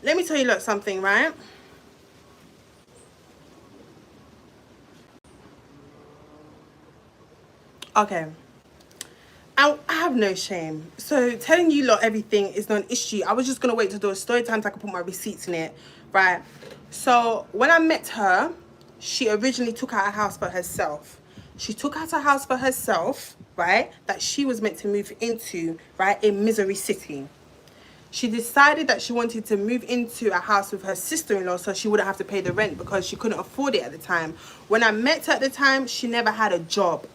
let me tell you something, right? Okay. I have no shame. So telling you lot everything is not an issue. I was just gonna wait to do a story time so I could put my receipts in it, right? So when I met her, she originally took out a house for herself. She took out a house for herself, right? That she was meant to move into, right, in Misery City. She decided that she wanted to move into a house with her sister-in-law so she wouldn't have to pay the rent because she couldn't afford it at the time. When I met her at the time, she never had a job.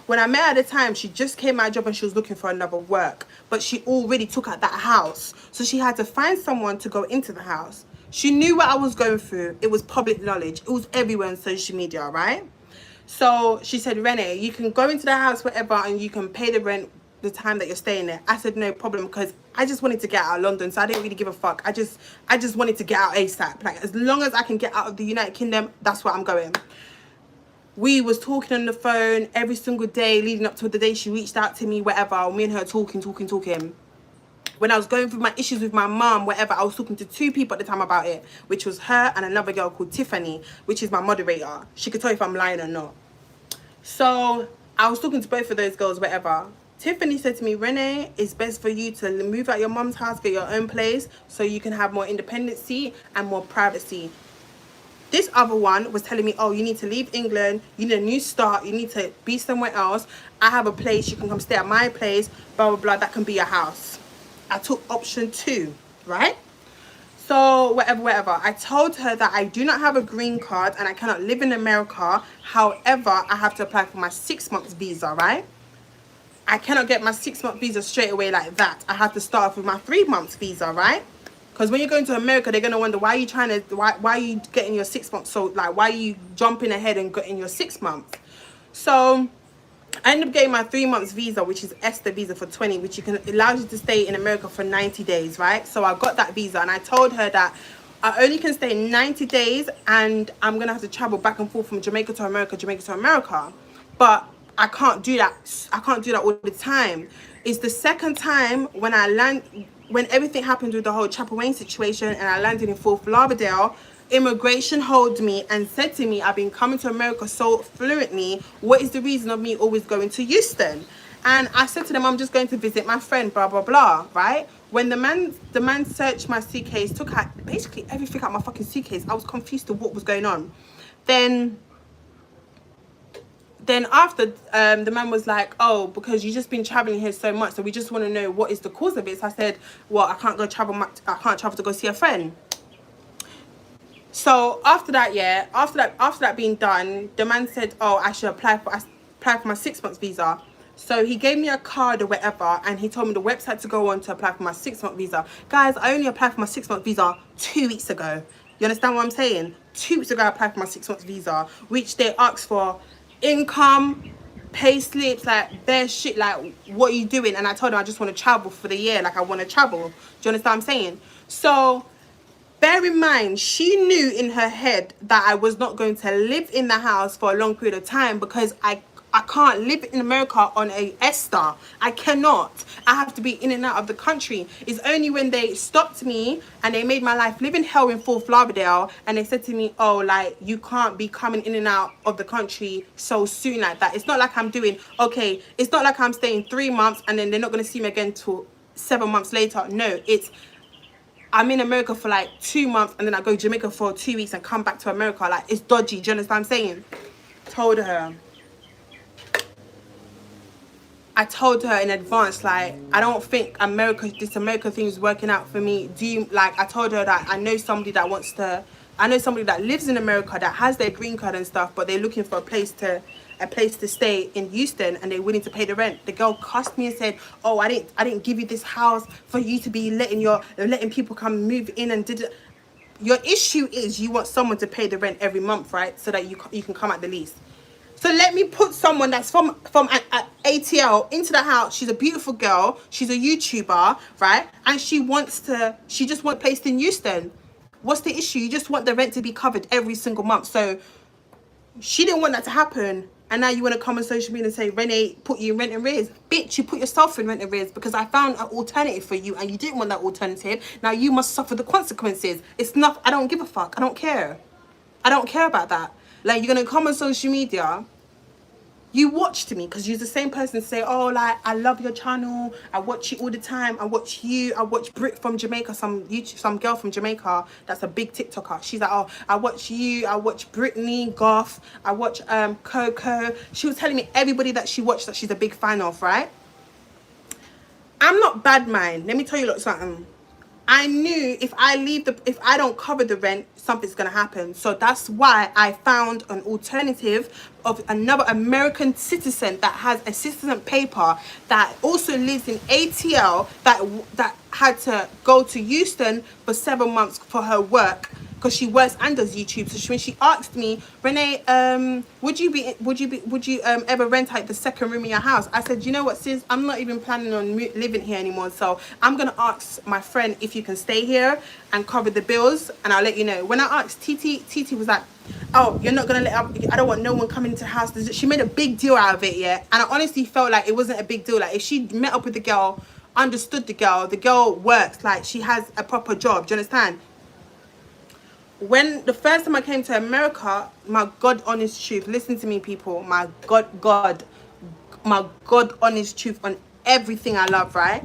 When I met her at the time, she just came out of job and she was looking for another work. But she already took out that house. So she had to find someone to go into the house. She knew what I was going through. It was public knowledge. It was everywhere on social media, right? So she said, Renee, you can go into the house, whatever, and you can pay the rent the time that you're staying there. I said, no problem, because I just wanted to get out of London, so I didn't really give a fuck. I just wanted to get out ASAP. Like, as long as I can get out of the United Kingdom, that's where I'm going. We was talking on the phone every single day leading up to the day she reached out to me, whatever. Me and her talking. When I was going through my issues with my mum, whatever, I was talking to two people at the time about it, which was her and another girl called Tiffany, which is my moderator. She could tell if I'm lying or not. So I was talking to both of those girls, whatever. Tiffany said to me, Renee, it's best for you to move out your mum's house, get your own place, so you can have more independency and more privacy. This other one was telling me, oh, you need to leave England, you need a new start, you need to be somewhere else. I have a place, you can come stay at my place, blah, blah, blah, that can be your house. I took option 2, right? So whatever. I told her that I do not have a green card and I cannot live in America. However, I have to apply for my 6-month visa, right? I cannot get my 6-month visa straight away like that. I have to start off with my 3-month visa, right? Because when you're going to America, they're going to wonder, why are you trying to, why are you getting your 6 months? So like, why are you jumping ahead and getting your 6 months? So I ended up getting my 3 months visa, which is ESTA visa for 20, which allows you to stay in America for 90 days, right? So I got that visa and I told her that I only can stay 90 days and I'm going to have to travel back and forth from Jamaica to America. But I can't do that. I can't do that all the time. It's the second time when when everything happened with the whole Chapel Wayne situation and I landed in Fort Lauderdale, immigration held me and said to me, I've been coming to America so fluently, what is the reason of me always going to Houston? And I said to them, I'm just going to visit my friend, blah, blah, blah, right? When the man searched my suitcase, took out basically everything out my fucking suitcase, I was confused to what was going on. Then after, the man was like, oh, because you've just been traveling here so much, so we just want to know what is the cause of it. So I said, well, I can't travel to go see a friend. So after that, after that being done, the man said, oh, I should apply for my 6 months visa. So he gave me a card or whatever, and he told me the website to go on to apply for my 6-month visa. Guys, I only applied for my 6-month visa 2 weeks ago. You understand what I'm saying? 2 weeks ago, I applied for my 6-month visa, which they asked for income, pay slips, like bare shit, like what are you doing? And I told them I just want to travel for the year, like I want to travel. Do you understand what I'm saying? So bear in mind, she knew in her head that I was not going to live in the house for a long period of time because I can't live in America on a ESTA. I cannot. I have to be in and out of the country. It's only when they stopped me and they made my life live in hell in Fort Lauderdale and they said to me, oh, like, you can't be coming in and out of the country so soon like that. It's not like I'm doing, okay, it's not like I'm staying 3 months and then they're not going to see me again till 7 months later. No, I'm in America for like 2 months and then I go to Jamaica for 2 weeks and come back to America. Like, it's dodgy. Do you understand what I'm saying? I told her in advance, like, I don't think this America thing is working out for me. I told her that I know somebody that lives in America that has their green card and stuff, but they're looking for a place to stay in Houston and they're willing to pay the rent. The girl cussed me and said, oh, I didn't give you this house for you to be letting people come move in and did it. Your issue is you want someone to pay the rent every month, right? So that you can come at the lease. So let me put someone that's from ATL into the house. She's a beautiful girl. She's a YouTuber, right? And she just wants placed in Houston. What's the issue? You just want the rent to be covered every single month. So she didn't want that to happen. And now you want to come on social media and say, Renee put you in rent arrears. Bitch, you put yourself in rent arrears because I found an alternative for you and you didn't want that alternative. Now you must suffer the consequences. It's not, I don't give a fuck. I don't care. I don't care about that. Like, you're going to come on social media. You watched me because you're the same person say, oh, like, I love your channel. I watch you all the time. I watch you. I watch Brit from Jamaica, some girl from Jamaica that's a big TikToker. She's like, oh, I watch you. I watch Brittany, Goth. I watch Coco. She was telling me everybody that she watched that she's a big fan of, right? I'm not bad mind. Let me tell you something. I knew if I don't cover the rent, something's gonna happen. So that's why I found an alternative of another American citizen that has a citizen paper that also lives in ATL that had to go to Houston for 7 months for her work because she works and does YouTube. So when she asked me, Renee, would you ever rent out the second room in your house? I said, you know what, sis, I'm not even planning on living here anymore. So I'm gonna ask my friend if you can stay here and cover the bills, and I'll let you know. When I asked TeeTee was like, oh, you're not gonna I don't want no one coming into the house. She made a big deal out of it, yeah. And I honestly felt like it wasn't a big deal. Like, if she met up with the girl, understood the girl works, like she has a proper job. Do you understand? When the first time I came to America, my God honest truth, listen to me, people, my God honest truth on everything I love, right?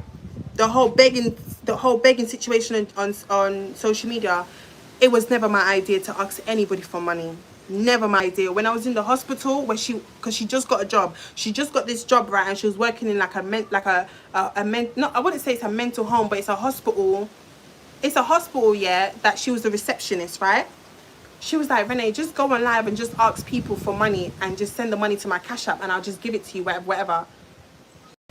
The whole begging situation on social media, it was never my idea to ask anybody for money. Never my idea. When I was in the hospital, because she just got a job, she just got this job, right? And she was working in like I wouldn't say it's a mental home, but it's a hospital. It's a hospital, yeah, that she was the receptionist, right? She was like, Renee, just go on live and just ask people for money and just send the money to my Cash App and I'll just give it to you, whatever.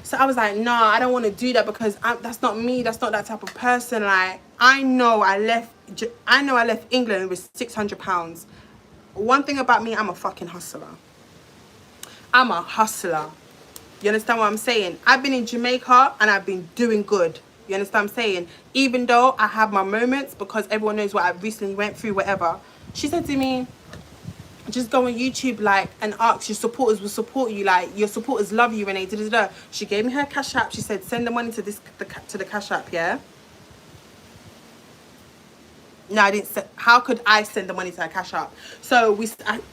So I was like, no, I don't want to do that because that's not me. That's not that type of person. Like, I know I left England with £600. One thing about me, I'm a fucking hustler. I'm a hustler. You understand what I'm saying? I've been in Jamaica and I've been doing good. You understand what I'm saying? Even though I have my moments because everyone knows what I recently went through, whatever. She said to me, just go on YouTube, like, and ask, your supporters will support you, like, your supporters love you, Renee. She gave me her Cash App. She said, send the money to the Cash App, yeah? No, I didn't. How could I send the money to her Cash App? So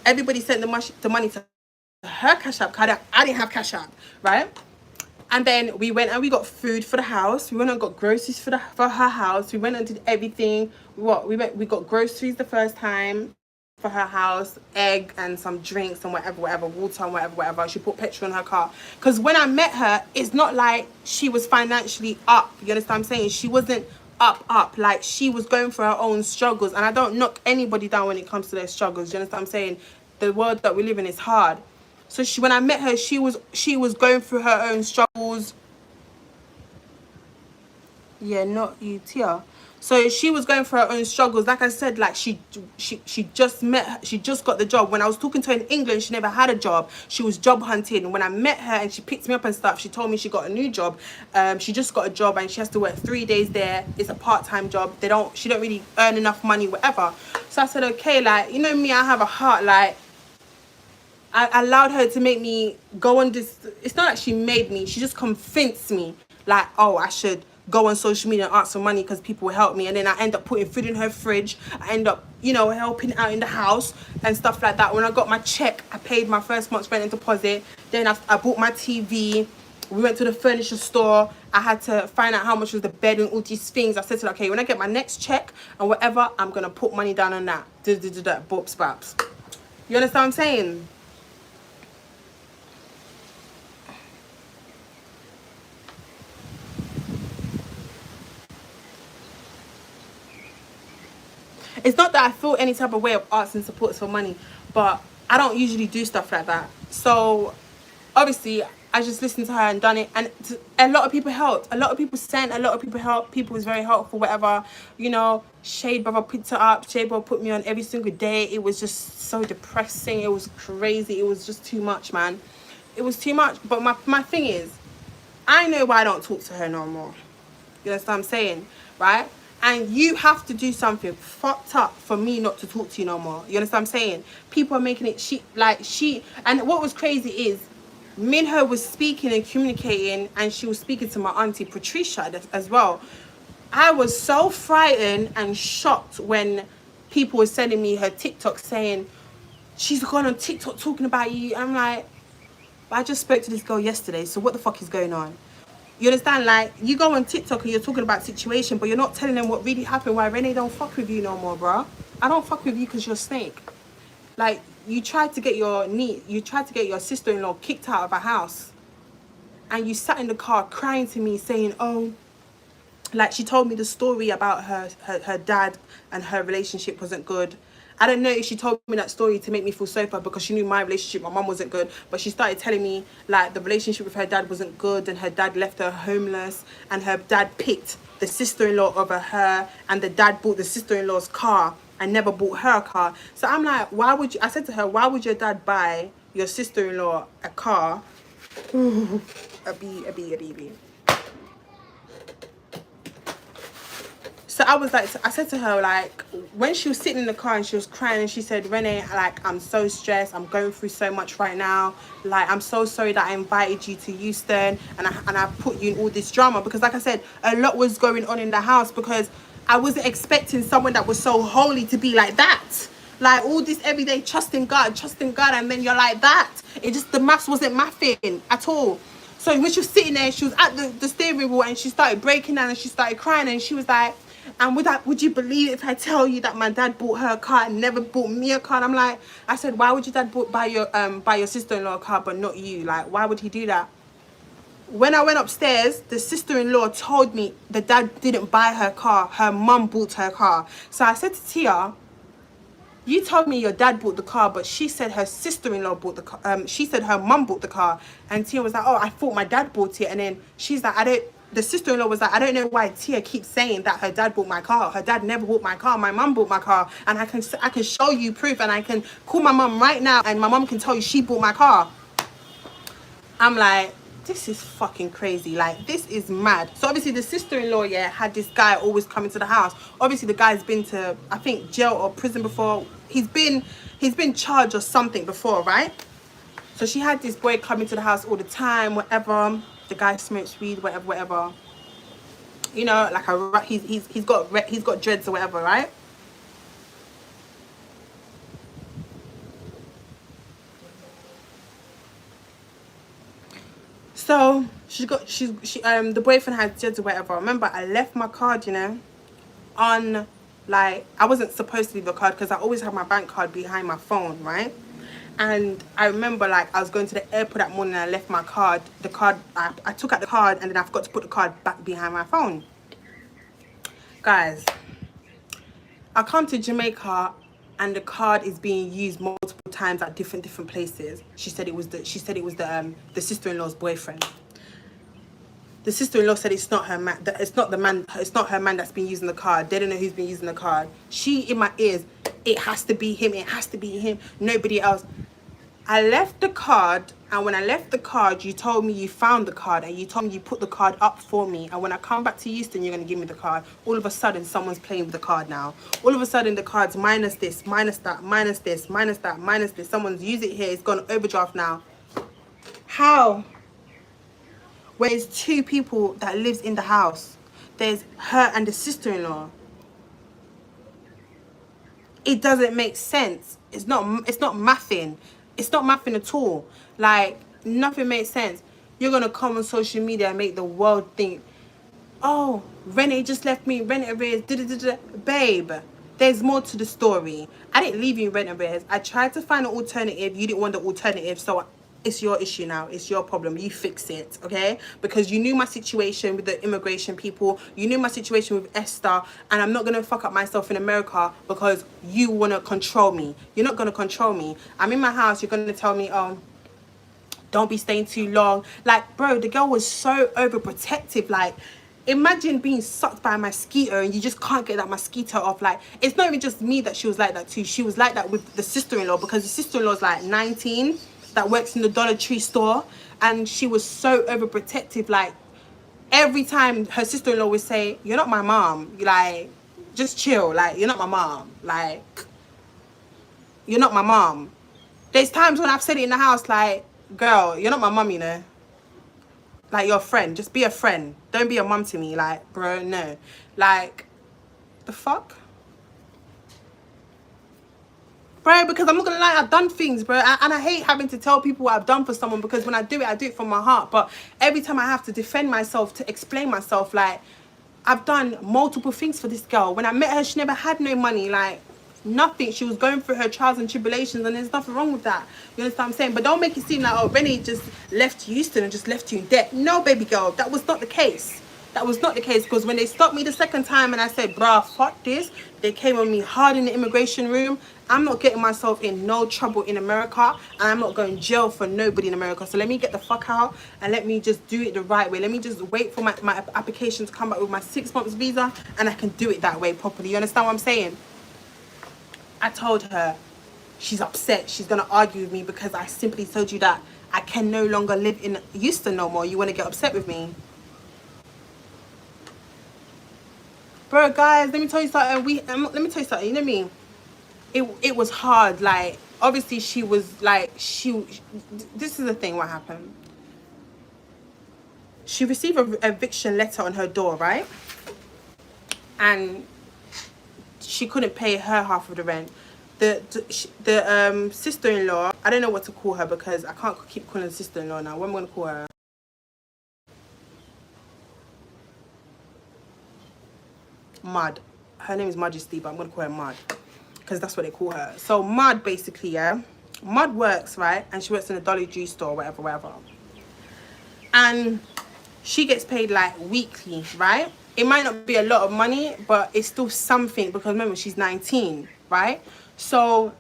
everybody sent the money to her Cash App. I didn't have Cash App, right? And then we went and we got food for the house. We went and got groceries for her house. We went and did everything. We got groceries the first time for her house, egg and some drinks and whatever, water and whatever. She put petrol in her car. Because when I met her, it's not like she was financially up. You understand what I'm saying? She wasn't up. Like, she was going through her own struggles. And I don't knock anybody down when it comes to their struggles. You understand what I'm saying? The world that we live in is hard. So when I met her, she was going through her own struggles. Yeah, not you, Tia. So she was going through her own struggles. Like I said, like she just got the job. When I was talking to her in England, she never had a job. She was job hunting. When I met her and she picked me up and stuff, she told me she got a new job. She just got a job and she has to work 3 days there. It's a part-time job. She don't really earn enough money, whatever. So I said, okay, like, you know me, I have a heart, like, I allowed her to make me go on this. It's not that she made me. She just convinced me, like, oh, I should go on social media and ask for money because people will help me. And then I end up putting food in her fridge. I end up, helping out in the house and stuff like that. When I got my check, I paid my first month's rent and deposit. Then I bought my TV. We went to the furniture store. I had to find out how much was the bed and all these things. I said to her, okay, when I get my next check and whatever, I'm going to put money down on that. Bops, baps. You understand what I'm saying? It's not that I feel any type of way of asking supports for money, but I don't usually do stuff like that. So obviously I just listened to her and done it, and a lot of people helped. A lot of people sent. A lot of people helped. People was very helpful. Whatever, Shade Brother picked her up. Shade Brother put me on every single day. It was just so depressing. It was crazy. It was just too much, man. It was too much. But my thing is, I know why I don't talk to her no more. You understand what I'm saying, right? And you have to do something fucked up for me not to talk to you no more. You understand what I'm saying? People are making it and what was crazy is me and her was speaking and communicating, and she was speaking to my auntie Patricia as well. I was so frightened and shocked when people were sending me her TikTok saying, she's gone on TikTok talking about you. I'm like, I just spoke to this girl yesterday, so what the fuck is going on? You understand? Like, you go on TikTok and you're talking about situation, but you're not telling them what really happened, why Renee don't fuck with you no more, bro. I don't fuck with you because you're a snake. Like, you tried to get your sister-in-law kicked out of a house, and you sat in the car crying to me saying, oh, like, she told me the story about her dad and her relationship wasn't good. I don't know if she told me that story to make me feel safer because she knew my relationship, my mum wasn't good. But she started telling me, like, the relationship with her dad wasn't good, and her dad left her homeless, and her dad picked the sister-in-law over her, and the dad bought the sister-in-law's car and never bought her a car. So I'm like, I said to her, why would your dad buy your sister-in-law a car? a B. So I said to her, like, when she was sitting in the car and she was crying and she said, Renee, like, I'm so stressed. I'm going through so much right now. Like, I'm so sorry that I invited you to Houston and I put you in all this drama. Because, like I said, a lot was going on in the house because I wasn't expecting someone that was so holy to be like that. Like, all this everyday trusting God, and then you're like that. The maths wasn't mathing at all. So when she was sitting there, she was at the steering wheel and she started breaking down and she started crying and she was like, and would you believe if I tell you that my dad bought her a car and never bought me a car? And I'm like, I said, why would your dad buy your sister-in-law a car but not you? Like, why would he do that? When I went upstairs, the sister-in-law told me the dad didn't buy her car. Her mum bought her car. So I said to Tia, you told me your dad bought the car, but she said her sister-in-law bought the car. She said her mum bought the car. And Tia was like, oh, I thought my dad bought it. And then she's like, the sister-in-law was like, I don't know why Tia keeps saying that her dad bought my car. Her dad never bought my car. My mum bought my car. And I can show you proof, and I can call my mum right now and my mum can tell you she bought my car. I'm like, this is fucking crazy. Like, this is mad. So obviously the sister-in-law, yeah, had this guy always coming to the house. Obviously the guy's been to, I think, jail or prison before. He's been charged or something before, right? So she had this boy coming to the house all the time, whatever. The guy smokes weed, whatever. You know, like he's got dreads or whatever, right? So the boyfriend had dreads or whatever. Remember, I left my card, you know, on, like, I wasn't supposed to leave the card because I always have my bank card behind my phone, right? And I remember, like, I was going to the airport that morning and I left my card. I took out the card and then I forgot to put the card back behind my phone. Guys, I come to Jamaica and the card is being used multiple times at different places. She said it was the sister-in-law's boyfriend. The sister-in-law said it's not her man. It's not her man that's been using the card. They don't know who's been using the card. She, in my ears, it has to be him. It has to be him. Nobody else. I left the card, and when I left the card, you told me you found the card, and you told me you put the card up for me. And when I come back to Houston, you're going to give me the card. All of a sudden, someone's playing with the card now. All of a sudden, the card's minus this, minus that, minus this, minus that, minus this. Someone's used it here. It's gone overdraft now. How? Where there's two people that lives in the house. There's her and the sister-in-law. It doesn't make sense. It's not mathing. It's not mathing at all. Like, nothing makes sense. You're gonna come on social media and make the world think, oh, Renee just left me, rent arrears, babe. There's more to the story. I didn't leave you in rent arrears. I tried to find an alternative. You didn't want the alternative, so it's your issue now. It's your problem. You fix it, okay? Because you knew my situation with the immigration people. You knew my situation with Esther. And I'm not going to fuck up myself in America because you want to control me. You're not going to control me. I'm in my house. You're going to tell me, oh, don't be staying too long. Like, bro, the girl was so overprotective. Like, imagine being sucked by a mosquito and you just can't get that mosquito off. Like, it's not even just me that she was like that too. She was like that with the sister-in-law because the sister-in-law's like 19. That works in the Dollar Tree store, and she was so overprotective. Like, every time her sister-in-law would say, you're not my mom, like, just chill, like, you're not my mom, like, you're not my mom. There's times when I've said it in the house, like, girl, you're not my mum, you know. Like, you're a friend. Just be a friend. Don't be a mum to me. Like, bro, no. Like, the fuck? Bro, because I'm not gonna lie, I've done things, bro. And I hate having to tell people what I've done for someone, because when I do it from my heart. But every time I have to defend myself, to explain myself, like, I've done multiple things for this girl. When I met her, she never had no money, like, nothing. She was going through her trials and tribulations, and there's nothing wrong with that. You understand what I'm saying? But don't make it seem like, oh, Rennie just left Houston and just left you in debt. No, baby girl, that was not the case. That was not the case, because when they stopped me the second time and I said, bruh, fuck this, they came on me hard in the immigration room. I'm not getting myself in no trouble in America, and I'm not going to jail for nobody in America. So let me get the fuck out and let me just do it the right way. Let me just wait for my application to come back with my 6 months visa, and I can do it that way properly. You understand what I'm saying? I told her, she's upset. She's going to argue with me because I simply told you that I can no longer live in Houston no more. You want to get upset with me? Bro, guys, let me tell you something. Let me tell you something. You know what I mean? It was hard. Like, obviously, she was like, this is the thing. What happened? She received an eviction letter on her door, right? And she couldn't pay her half of the rent. The sister-in-law, I don't know what to call her, because I can't keep calling her sister-in-law now. What am I going to call her? Mud. Her name is Majesty, but I'm going to call her Mud, because that's what they call her. So Mud, basically, yeah, Mud works, right? And she works in a Dollar Tree store, whatever. And she gets paid like weekly, right? It might not be a lot of money, but it's still something, because remember, she's 19, right? So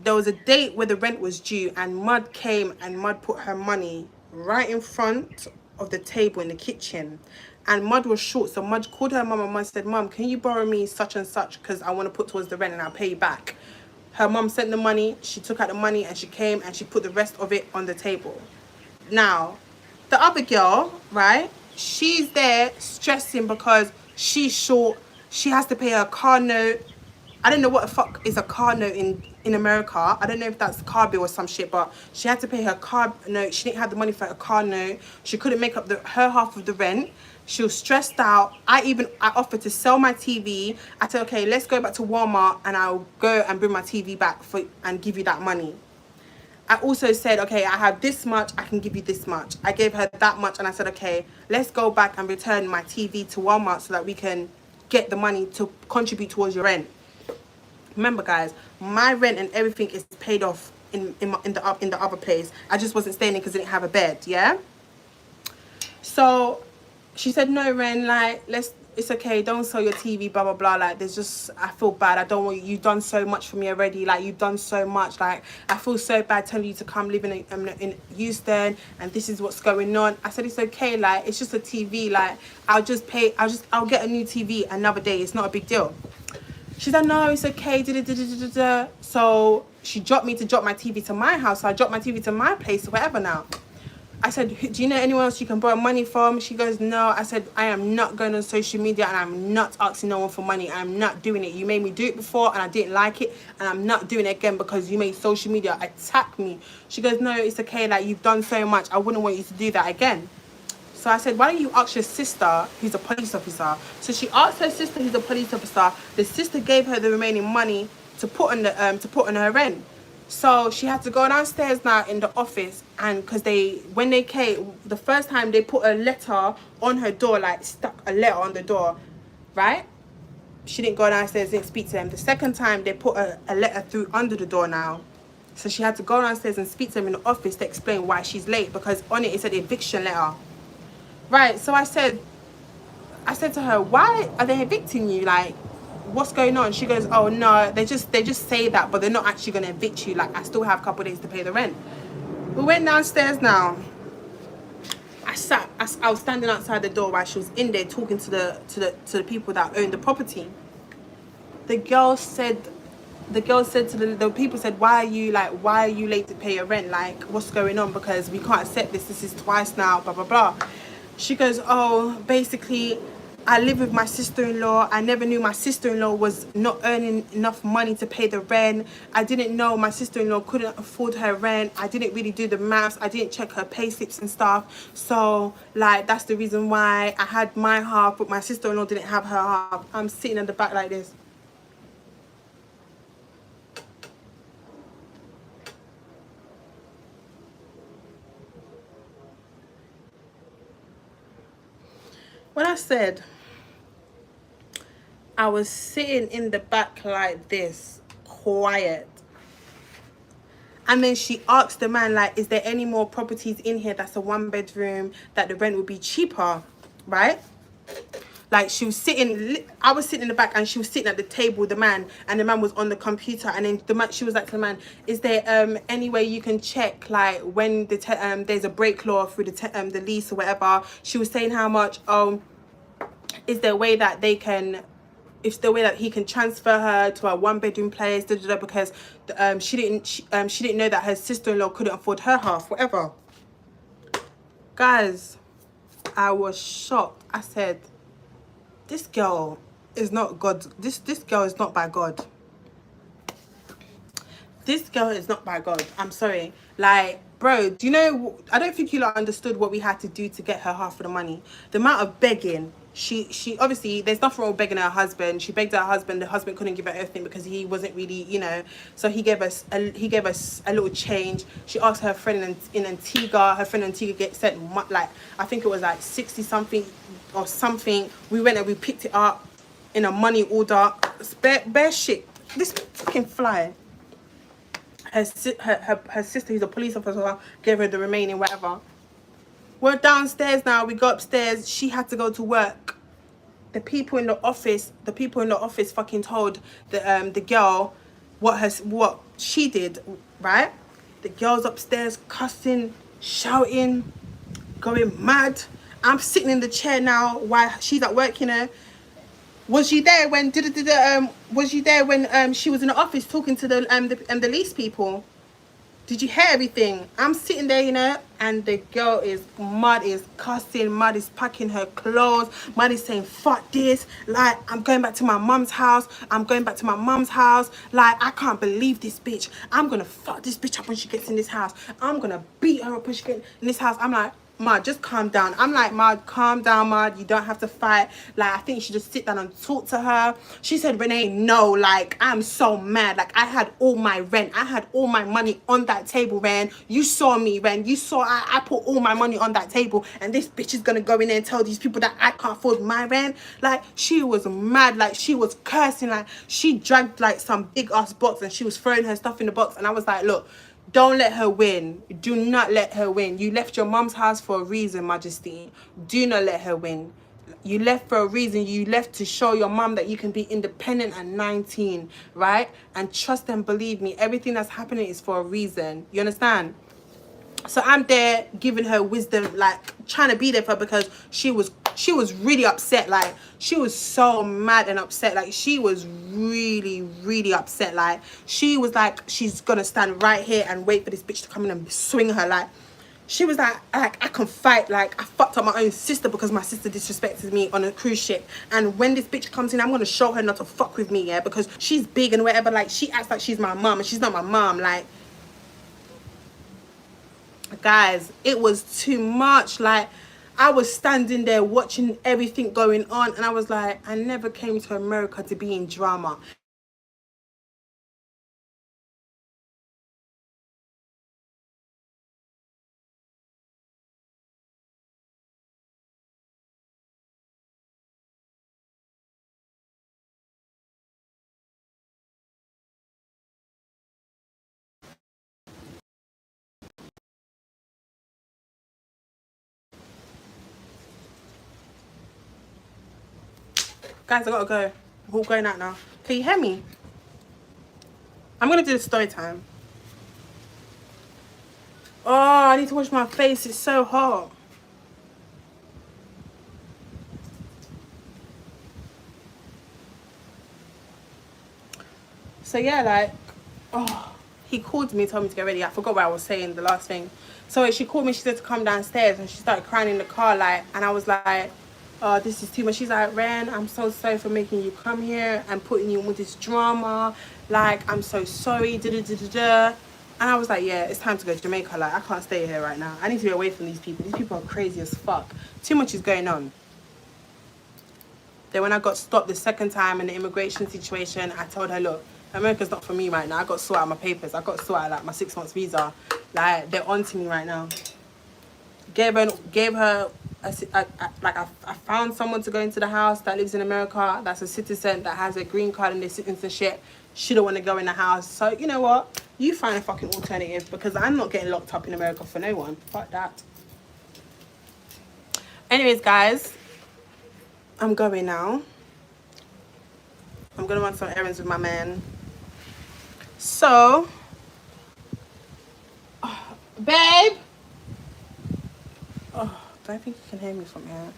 there was a date where the rent was due, and Mud came and Mud put her money right in front of the table in the kitchen. And Mud was short, so Mud called her mum, and Mud said, Mum, can you borrow me such and such, because I want to put towards the rent and I'll pay you back. Her mum sent the money, she took out the money, and she came and she put the rest of it on the table. Now, the other girl, right, she's there stressing because she's short. She has to pay her car note. I don't know what the fuck is a car note in America. I don't know if that's a car bill or some shit, but she had to pay her car note. She didn't have the money for her car note. She couldn't make up her half of the rent. She was stressed out. I offered to sell my TV. I said, okay, let's go back to Walmart and I'll go and bring my TV back and give you that money. I also said, okay, I have this much, I can give you this much. I gave her that much, and I said, okay, let's go back and return my TV to Walmart so that we can get the money to contribute towards your rent. Remember, guys, my rent and everything is paid off in the other place. I just wasn't staying in because I didn't have a bed, yeah? So she said, no, Ren, like, it's okay, don't sell your TV, blah, blah, blah. Like, there's just, I feel bad. I don't want you. You've done so much for me already. Like, you've done so much. Like, I feel so bad telling you to come live in Houston, and this is what's going on. I said, it's okay. Like, it's just a TV. Like, I'll get a new TV another day. It's not a big deal. She said, no, it's okay. So she dropped me to drop my TV to my house. So I dropped my TV to my place, whatever now. I said, do you know anyone else you can borrow money from? She goes, no. I said, I am not going on social media, and I'm not asking no one for money. I'm not doing it. You made me do it before and I didn't like it, and I'm not doing it again because you made social media attack me. She goes, no, it's okay. Like, you've done so much. I wouldn't want you to do that again. So I said, why don't you ask your sister, who's a police officer? So she asked her sister, who's a police officer. The sister gave her the remaining money to put on her rent. So she had to go downstairs now in the office, and because when they came the first time, they put a letter on her door, like stuck a letter on the door, right? She didn't go downstairs, didn't speak to them. The second time, they put a letter through under the door now. So she had to go downstairs and speak to them in the office to explain why she's late, because on it said eviction letter. Right, so I said to her, why are they evicting you? Like, what's going on? She goes, oh no, they just say that, but they're not actually going to evict you. Like, I still have a couple of days to pay the rent. We went downstairs now. I was standing outside the door while she was in there talking to the people that own the property. The girl said to the people said, why are you late to pay your rent? Like, what's going on? Because we can't accept this. This is twice now, blah blah blah. She goes, oh, basically, I live with my sister-in-law. I never knew my sister-in-law was not earning enough money to pay the rent. I didn't know my sister-in-law couldn't afford her rent. I didn't really do the maths. I didn't check her pay slips and stuff. So, like, that's the reason why I had my half, but my sister-in-law didn't have her half. I'm sitting in the back like this. When I said I was sitting in the back like this, quiet. And then she asked the man, like, is there any more properties in here that's a 1-bedroom that the rent would be cheaper, right? Like, she was sitting, I was sitting in the back and she was sitting at the table with the man, and the man was on the computer. And then the man, she was like to the man, is there any way you can check, like, when there's a break clause through the lease or whatever? She was saying how much, is there a way that they can, if the way that he can transfer her to a 1-bedroom place, because she didn't know that her sister-in-law couldn't afford her half, whatever. Guys, I was shocked. I said, this girl is not God. This girl is not by God. This girl is not by God. I'm sorry. Like, bro, do you know, I don't think you lot understood what we had to do to get her half of the money. The amount of begging. She obviously, there's nothing wrong with begging her husband. She begged her husband. The husband couldn't give her everything because he wasn't really, you know. So he gave us a little change. She asked her friend in Antigua. Her friend in Antigua sent, like, I think it was like 60 something or something. We went and we picked it up in a money order. Bare shit. This fucking fly. Her sister, who's a police officer, gave her the remaining whatever. We're downstairs now. We go upstairs. She had to go to work. The people in the office fucking told the girl what she did, right? The girl's upstairs cussing, shouting, going mad. I'm sitting in the chair now while she's at work, you know. Was you there when was you there when she was in the office talking to the lease people? Did you hear everything? I'm sitting there, you know, and the girl is mad, is cussing, mad, is packing her clothes, mad, is saying, fuck this, like, I'm going back to my mum's house, I'm going back to my mum's house, like, I can't believe this bitch, I'm gonna fuck this bitch up when she gets in this house, I'm gonna beat her up when she gets in this house. I'm like, Mad, just calm down. I'm like, Mad, calm down, Mad. You don't have to fight. Like, I think you should just sit down and talk to her. She said, Renee, no, like, I'm so mad. Like, I had all my rent. I had all my money on that table, Ren. You saw me, Ren. You saw I put all my money on that table. And this bitch is going to go in there and tell these people that I can't afford my rent. Like, she was mad. Like, she was cursing. Like, she dragged, like, some big-ass box and she was throwing her stuff in the box. And I was like, look, don't let her win. Do not let her win. You left your mum's house for a reason, Majesty. Do not let her win. You left for a reason. You left to show your mum that you can be independent at 19, right? And trust and believe me, everything that's happening is for a reason. You understand? So I'm there giving her wisdom, like trying to be there for her, because she was really upset. Like, she was so mad and upset. Like, she was really, really upset. Like, she was like, she's gonna stand right here and wait for this bitch to come in and swing her. Like, she was like, I can fight. Like, I fucked up my own sister because my sister disrespected me on a cruise ship. And when this bitch comes in, I'm gonna show her not to fuck with me, yeah? Because she's big and whatever. Like, she acts like she's my mom and she's not my mom. Like, guys, it was too much. Like, I was standing there watching everything going on, and I was like, I never came to America to be in drama. Guys, I gotta go. We're all going out now. Can you hear me? I'm gonna do the story time. Oh, I need to wash my face. It's so hot. So yeah, like, oh, he called me, told me to get ready. I forgot what I was saying, the last thing. So she called me, she said to come downstairs, and she started crying in the car, like, and I was like, oh, this is too much. She's like, Ren, I'm so sorry for making you come here and putting you in with this drama. Like, I'm so sorry, da-da-da-da-da. And I was like, yeah, it's time to go to Jamaica. Like, I can't stay here right now. I need to be away from these people. These people are crazy as fuck. Too much is going on. Then when I got stopped the second time in the immigration situation, I told her, look, America's not for me right now. I got to sort out my papers. I got to sort out like my 6 months visa. Like, they're on to me right now. Gave her I found someone to go into the house that lives in America, that's a citizen, that has a green card and their citizenship. She don't want to go in the house. So you know what? You find a fucking alternative, because I'm not getting locked up in America for no one. Fuck that. Anyways, guys, I'm going now. I'm gonna run some errands with my man. So, babe. Oh, don't think you can hear me from here.